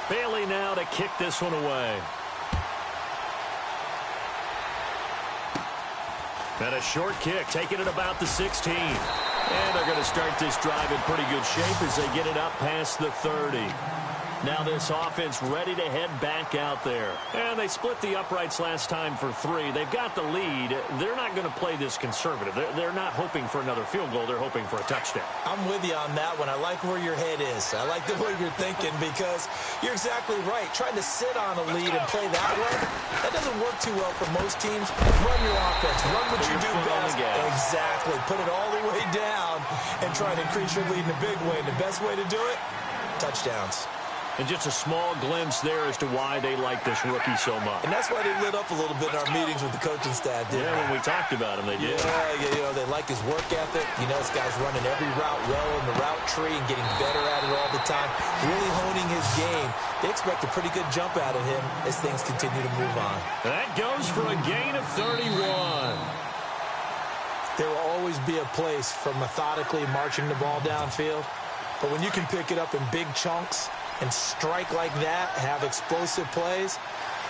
Bailey now to kick this one away. And a short kick, taking it about the 16. And they're going to start this drive in pretty good shape as they get it up past the 30. Now this offense ready to head back out there. And they split the uprights last time for 3. They've got the lead. They're not going to play this conservative. They're not hoping for another field goal. They're hoping for a touchdown. I'm with you on that one. I like where your head is. I like the way you're thinking because you're exactly right. Trying to sit on a lead and play that way, that doesn't work too well for most teams. Run your offense. Run what you do best. Exactly. Put it all the way down and try to increase your lead in a big way. And the best way to do it, touchdowns. And just a small glimpse there as to why they like this rookie so much. And that's why they lit up a little bit in our meetings with the coaching staff, didn't they? When we talked about him, they did. Yeah, they like his work ethic. You know, this guy's running every route well in the route tree and getting better at it all the time, really honing his game. They expect a pretty good jump out of him as things continue to move on. That goes for a gain of 31. There will always be a place for methodically marching the ball downfield, but when you can pick it up in big chunks and strike like that, have explosive plays,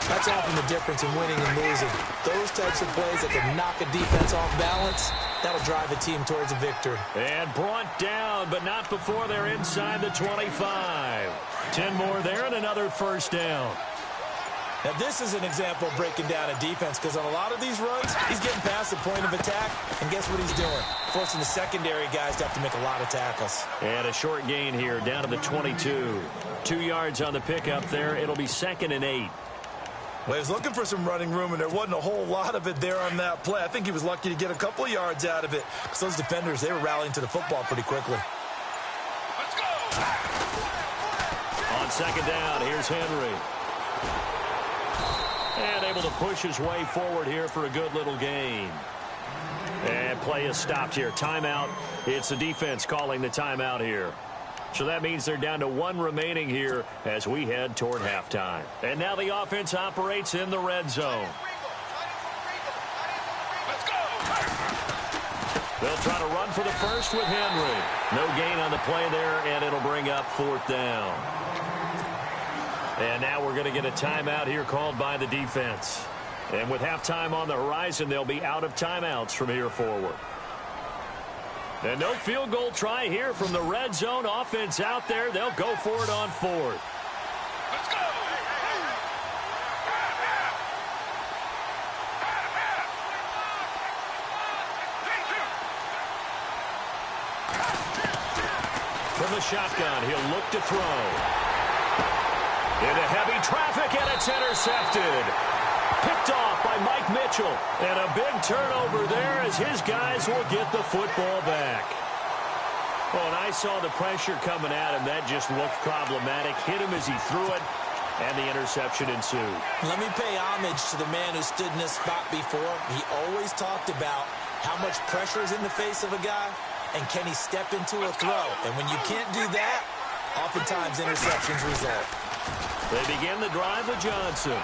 that's often the difference in winning and losing. Those types of plays that can knock a defense off balance, that'll drive a team towards a victory. And brought down, but not before they're inside the 25. 10 more there and another first down. Now, this is an example of breaking down a defense because on a lot of these runs, he's getting past the point of attack, and guess what he's doing? Forcing the secondary guys to have to make a lot of tackles. And a short gain here down to the 22. 2 yards on the pickup there. It'll be 2nd and 8. Well, he was looking for some running room, and there wasn't a whole lot of it there on that play. I think he was lucky to get a couple of yards out of it because those defenders, they were rallying to the football pretty quickly. Let's go! On 2nd down, here's Henry. And able to push his way forward here for a good little gain. And play is stopped here. Timeout. It's the defense calling the timeout here. So that means they're down to 1 remaining here as we head toward halftime. And now the offense operates in the red zone. Let's go. They'll try to run for the first with Henry. No gain on the play there, and it'll bring up 4th down. And now we're going to get a timeout here called by the defense. And with halftime on the horizon, they'll be out of timeouts from here forward. And no field goal try here from the red zone offense out there. They'll go for it on 4th. Let's go! From the shotgun, he'll look to throw. Into heavy traffic, and it's intercepted. Picked off by Mike Mitchell. And a big turnover there as his guys will get the football back. Oh, and I saw the pressure coming at him. That just looked problematic. Hit him as he threw it, and the interception ensued. Let me pay homage to the man who stood in this spot before. He always talked about how much pressure is in the face of a guy, and can he step into a throw. And when you can't do that, oftentimes interceptions result. They begin the drive with Johnson.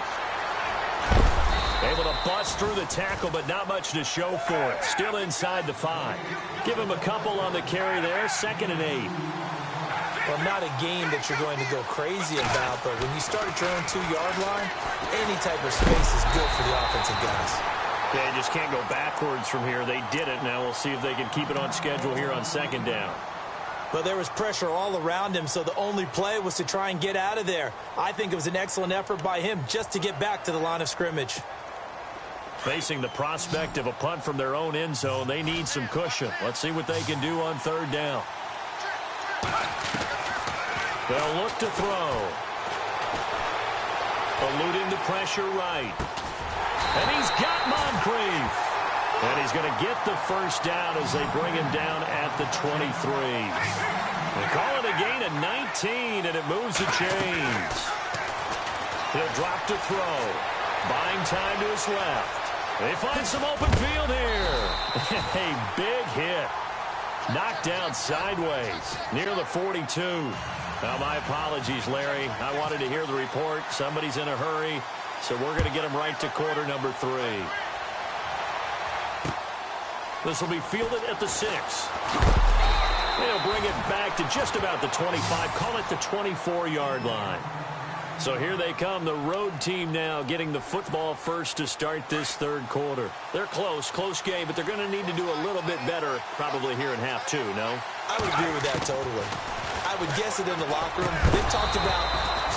Able to bust through the tackle, but not much to show for it. Still inside the 5. Give him a couple on the carry there. 2nd and 8. Well, not a game that you're going to go crazy about, but when you start at your own 2-yard line, any type of space is good for the offensive guys. They just can't go backwards from here. They did it. Now we'll see if they can keep it on schedule here on 2nd down. But there was pressure all around him, so the only play was to try and get out of there. I think it was an excellent effort by him just to get back to the line of scrimmage. Facing the prospect of a punt from their own end zone, they need some cushion. Let's see what they can do on 3rd down. They'll look to throw. Eluding the pressure right. And he's got Moncrief. And he's going to get the first down as they bring him down at the 23. They call it a gain of 19, and it moves the chains. He'll drop to throw. Buying time to his left. They find some open field here. A big hit. Knocked down sideways near the 42. Now, my apologies, Larry. I wanted to hear the report. Somebody's in a hurry, so we're going to get him right to quarter number 3. This will be fielded at the 6. They'll bring it back to just about the 25. Call it the 24-yard line. So here they come, the road team now getting the football first to start this third quarter. They're close game, but they're going to need to do a little bit better probably here in half two, no? I would agree with that totally. I would guess it in the locker room. They've talked about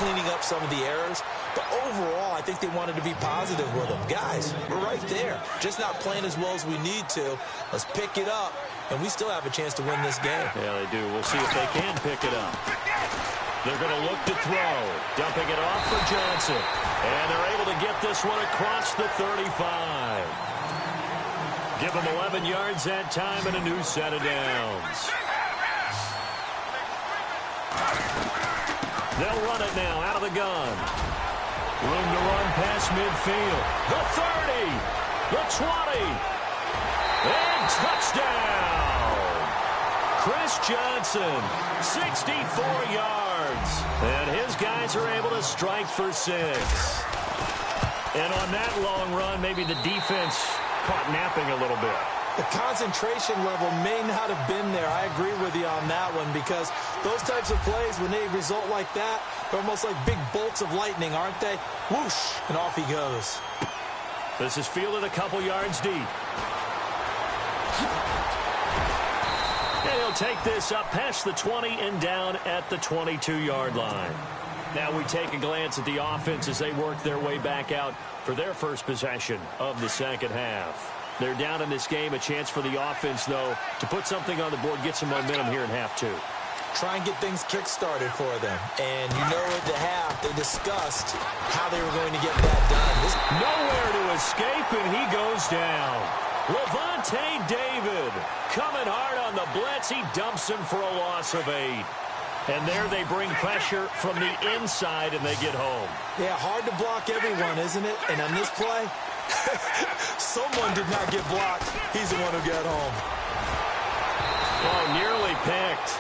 cleaning up some of the errors, but overall, I think they wanted to be positive with them. Guys, we're right there. Just not playing as well as we need to. Let's pick it up, and we still have a chance to win this game. Yeah, they do. We'll see if they can pick it up. They're going to look to throw. Dumping it off for Johnson. And they're able to get this one across the 35. Give them 11 yards that time and a new set of downs. They'll run it now out of the gun. Room to run past midfield. The 30. The 20. And touchdown. Chris Johnson, 64 yards. And his guys are able to strike for 6. And on that long run, maybe the defense caught napping a little bit. The concentration level may not have been there. I agree with you on that one because those types of plays, when they result like that, they're almost like big bolts of lightning, aren't they? Whoosh, and off he goes. This is fielded a couple yards deep. And he'll take this up past the 20 and down at the 22-yard line. Now we take a glance at the offense as they work their way back out for their first possession of the second half. They're down in this game. A chance for the offense, though, to put something on the board, get some momentum here in half two. Try and get things kick-started for them. And you know at the half, they discussed how they were going to get that done. Nowhere to escape, and he goes down. Levante David coming hard on the blitz. He dumps him for a loss of 8. And there they bring pressure from the inside, and they get home. Yeah, hard to block everyone, isn't it? And on this play, someone did not get blocked. He's the one who got home. Oh, nearly picked.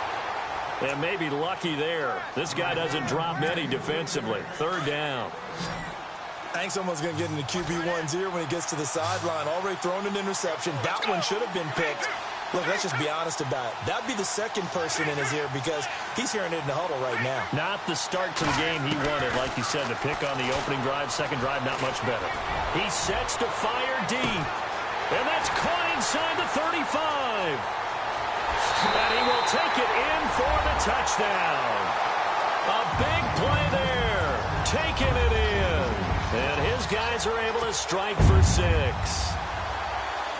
And maybe lucky there. This guy doesn't drop many defensively. Third down. I think someone's going to get into QB1's ear when he gets to the sideline. Already thrown an interception. That one should have been picked. Look, let's just be honest about it. That'd be the second person in his ear because he's hearing it in the huddle right now. Not the start to the game he wanted, like you said, to pick on the opening drive. Second drive, not much better. He sets to fire deep. And that's caught inside the 35. And he will take it in for the touchdown. A big play there. Taking it in. And his guys are able to strike for 6.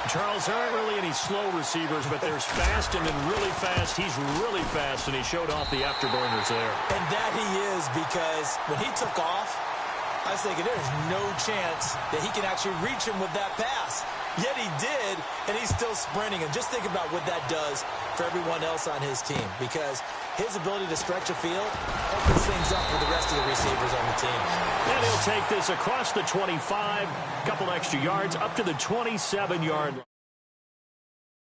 Charles, there aren't really any slow receivers, but there's fast and then really fast. He's really fast, and he showed off the afterburners there. And that he is because when he took off, I was thinking there's no chance that he can actually reach him with that pass. Yet he did, and he's still sprinting. And just think about what that does for everyone else on his team because his ability to stretch a field opens things up for the rest of the receivers on the team. And he'll take this across the 25, a couple extra yards, up to the 27-yard line.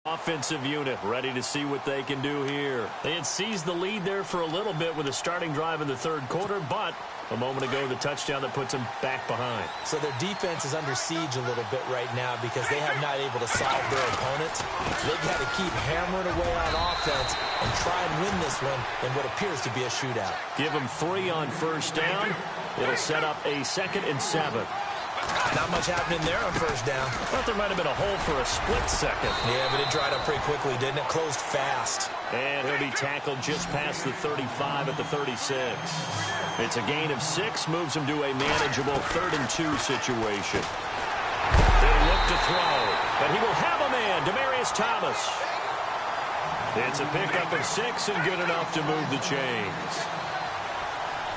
Offensive unit ready to see what they can do here. They had seized the lead there for a little bit with a starting drive in the third quarter, but a moment ago, the touchdown that puts them back behind. So their defense is under siege a little bit right now because they have not able to solve their opponents. So they've got to keep hammering away on offense and try and win this one in what appears to be a shootout. Give them 3 on first down. It'll set up a 2nd and 7. Not much happening there on first down. Thought there might have been a hole for a split second. Yeah, but it dried up pretty quickly, didn't it? Closed fast. And he'll be tackled just past the 35 at the 36. It's a gain of 6, moves him to a manageable 3rd and 2 situation. They'll look to throw, and he will have a man, Demaryius Thomas. It's a pickup of 6 and good enough to move the chains.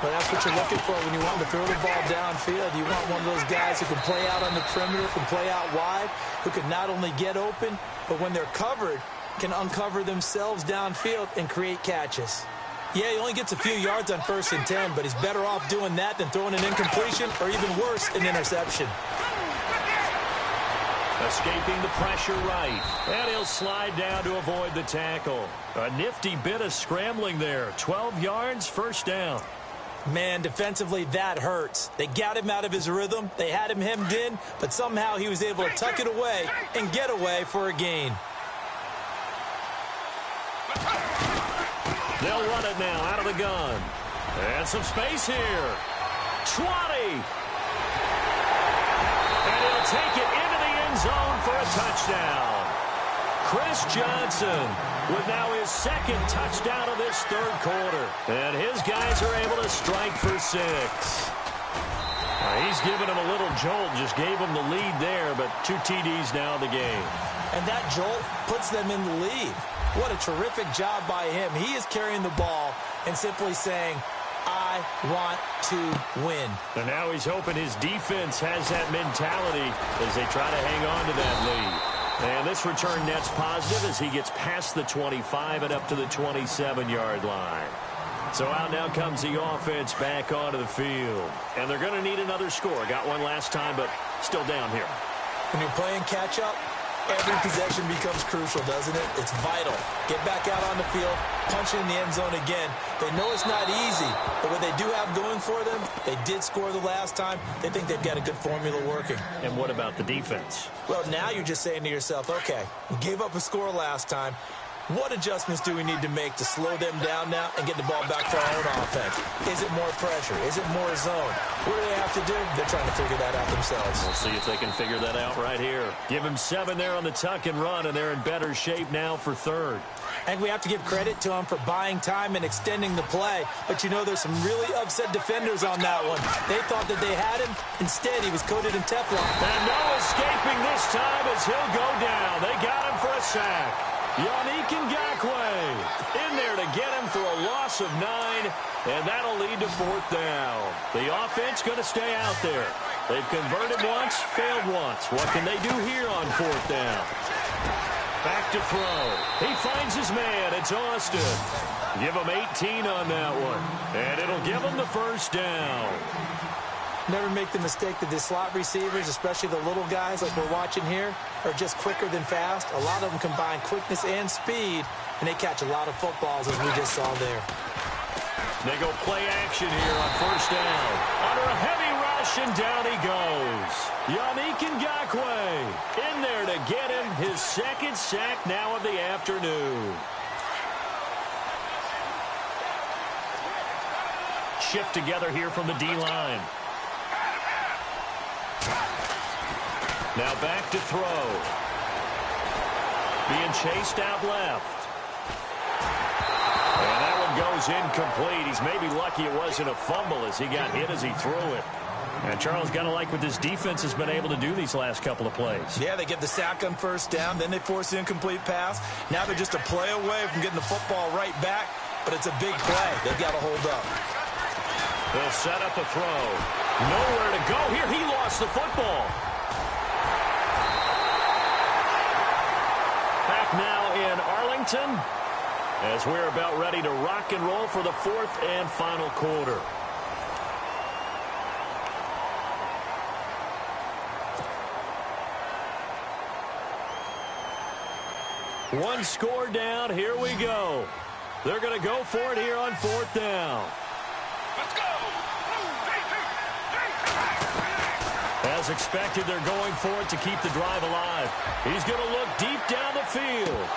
Well, that's what you're looking for when you want to throw the ball downfield. You want one of those guys who can play out on the perimeter, can play out wide, who can not only get open, but when they're covered, can uncover themselves downfield and create catches. Yeah, he only gets a few yards on 1st and 10, but he's better off doing that than throwing an incompletion or even worse, an interception. Escaping the pressure right. And he'll slide down to avoid the tackle. A nifty bit of scrambling there. 12 yards, first down. Man, defensively, that hurts. They got him out of his rhythm. They had him hemmed in, but somehow he was able to tuck it away and get away for a gain. They'll run it now out of the gun. And some space here. 20. And he'll take it into the end zone for a touchdown. Chris Johnson with now his second touchdown of this third quarter. And his guys are able to strike for 6. He's giving him a little jolt, just gave him the lead there, but 2 TDs now in the game. And that jolt puts them in the lead. What a terrific job by him. He is carrying the ball and simply saying, I want to win. And now he's hoping his defense has that mentality as they try to hang on to that lead. And this return net's positive as he gets past the 25 and up to the 27-yard line. So out now comes the offense back onto the field. And they're going to need another score. Got one last time, but still down here. When you're playing catch-up, every possession becomes crucial, doesn't it? It's vital. Get back out on the field, punch it in the end zone again. They know it's not easy, but what they do have going for them, they did score the last time. They think they've got a good formula working. And what about the defense? Well, now you're just saying to yourself, okay, we gave up a score last time. What adjustments do we need to make to slow them down now and get the ball back for our own offense? Is it more pressure? Is it more zone? What do they have to do? They're trying to figure that out themselves. We'll see if they can figure that out right here. Give him 7 there on the tuck and run, and they're in better shape now for third. And we have to give credit to him for buying time and extending the play. But, you know, there's some really upset defenders on that one. They thought that they had him. Instead, he was coated in Teflon. And no escaping this time as he'll go down. They got him for a sack. Yannick Ngakoue in there to get him for a loss of 9, and that'll lead to 4th down. The offense going to stay out there. They've converted once, failed once. What can they do here on 4th down? Back to throw. He finds his man. It's Austin. Give him 18 on that one, and it'll give him the first down. Never make the mistake that the slot receivers, especially the little guys like we're watching here, are just quicker than fast. A lot of them combine quickness and speed, and they catch a lot of footballs, as we just saw there. They go play action here on 1st down. Under a heavy rush, and down he goes. Yannick Ngakoue in there to get him his 2nd sack now of the afternoon. Shift together here from the D-line. Now back to throw. Being chased out left. And that one goes incomplete. He's maybe lucky it wasn't a fumble as he got hit as he threw it. And Charles got to like what this defense has been able to do these last couple of plays. Yeah, they get the sack on 1st down, then they force the incomplete pass. Now they're just a play away from getting the football right back, but it's a big play. They've got to hold up. They'll set up a throw. Nowhere to go here. He lost the football. Back now in Arlington as we're about ready to rock and roll for the 4th and final quarter. One score down. Here we go. They're going to go for it here on 4th down. Let's go. As expected, they're going for it to keep the drive alive. He's going to look deep down the field.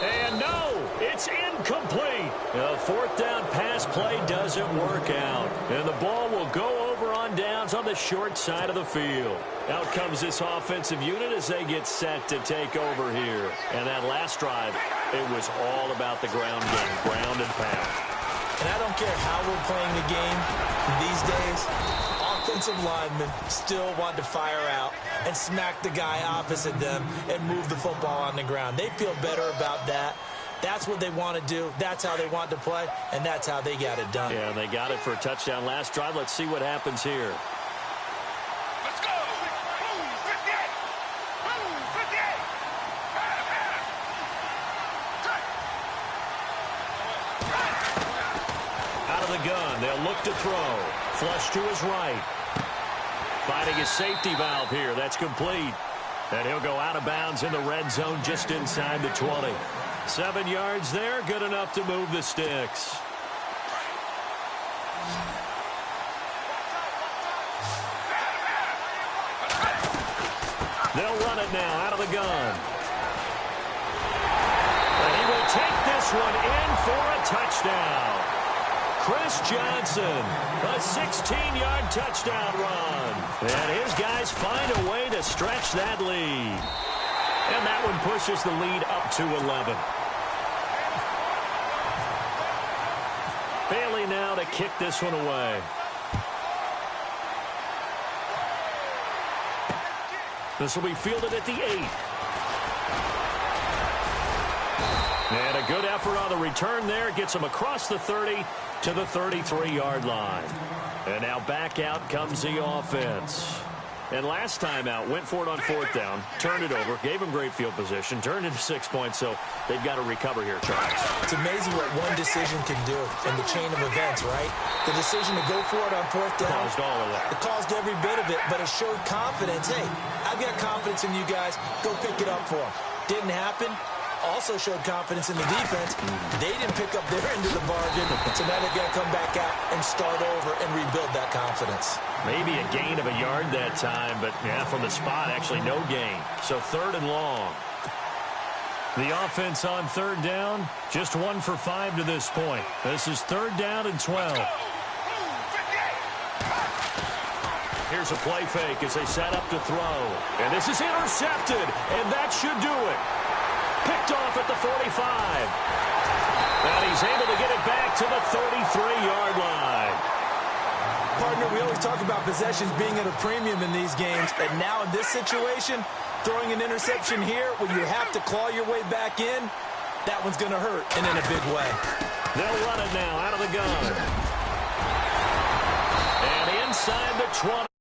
And no, it's incomplete. The 4th down pass play doesn't work out. And the ball will go over on downs on the short side of the field. Out comes this offensive unit as they get set to take over here. And that last drive, it was all about the ground game, ground and pound. And I don't care how we're playing the game these days, offensive linemen still want to fire out and smack the guy opposite them and move the football on the ground. They feel better about that. That's what they want to do. That's how they want to play, and that's how they got it done. Yeah, they got it for a touchdown last drive. Let's see what happens here. Let's go. 58. 58. Out of the gun, they'll look to throw. Flush to his right. Finding his safety valve here. That's complete. And he'll go out of bounds in the red zone just inside the 20. 7 yards there, good enough to move the sticks. They'll run it now out of the gun. And he will take this one in for a touchdown. Chris Johnson, a 16-yard touchdown run. And his guys find a way to stretch that lead. And that one pushes the lead up to 11. Bailey now to kick this one away. This will be fielded at the 8. And a good effort on the return there. Gets him across the 30 to the 33-yard line. And now back out comes the offense. And last time out, went for it on 4th down, turned it over, gave him great field position, turned into 6 points, so they've got to recover here, Charles. It's amazing what one decision can do in the chain of events, right? The decision to go for it on 4th down. Caused all of that. It caused every bit of it, but it showed confidence. Hey, I've got confidence in you guys. Go pick it up for them. Didn't happen. Also showed confidence in the defense. They didn't pick up their end of the bargain, so now they've got to come back out and start over and rebuild that confidence. Maybe a gain of a yard that time, but yeah, from the spot, actually no gain. So 3rd and long. The offense on 3rd down, just 1 for 5 to this point. This is 3rd down and 12. Here's a play fake as they set up to throw. And this is intercepted, and that should do it. Picked off at the 45. And he's able to get it back to the 33-yard line. Partner, we always talk about possessions being at a premium in these games, and now in this situation, throwing an interception here when you have to claw your way back in, that one's going to hurt, and in a big way. They'll run it now out of the gun. And inside the 20.